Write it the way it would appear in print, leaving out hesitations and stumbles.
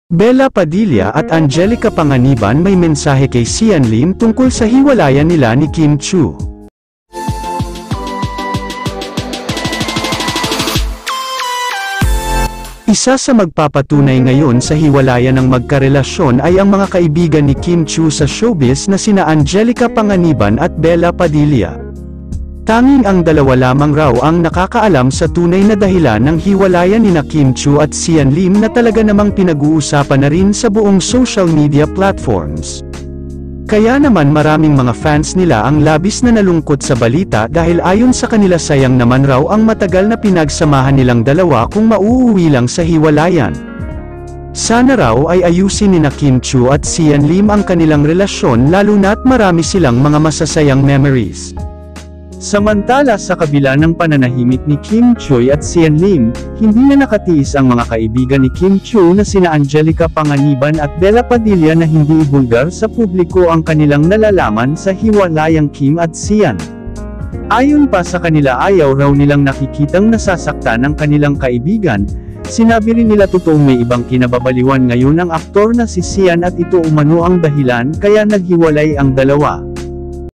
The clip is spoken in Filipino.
Bella Padilla at Angelica Panganiban may mensahe kay Sian Lim tungkol sa hiwalayan nila ni Kim Chiu. Isa sa magpapatunay ngayon sa hiwalayan ng magkarelasyon ay ang mga kaibigan ni Kim Chiu sa showbiz na sina Angelica Panganiban at Bella Padilla. Tanging ang dalawa lamang raw ang nakakaalam sa tunay na dahilan ng hiwalayan nina Kim Chiu at Sian Lim na talaga namang pinag-uusapan na rin sa buong social media platforms. Kaya naman maraming mga fans nila ang labis na nalungkot sa balita dahil ayon sa kanila sayang naman raw ang matagal na pinagsamahan nilang dalawa kung mauuwi lang sa hiwalayan. Sana raw ay ayusin nina Kim Chiu at Sian Lim ang kanilang relasyon lalo na't marami silang mga masasayang memories. Samantala sa kabila ng pananahimik ni Kim Chiu at Sian Lim, hindi na nakatiis ang mga kaibigan ni Kim Chiu na sina Angelica Panganiban at Bella Padilla na hindi ibulgar sa publiko ang kanilang nalalaman sa hiwalayang Kim at Sian. Ayon pa sa kanila ayaw raw nilang nakikitang nasasaktan ang kanilang kaibigan, sinabi rin nila totoong may ibang kinababaliwan ngayon ang aktor na si Sian at ito umano ang dahilan kaya naghiwalay ang dalawa.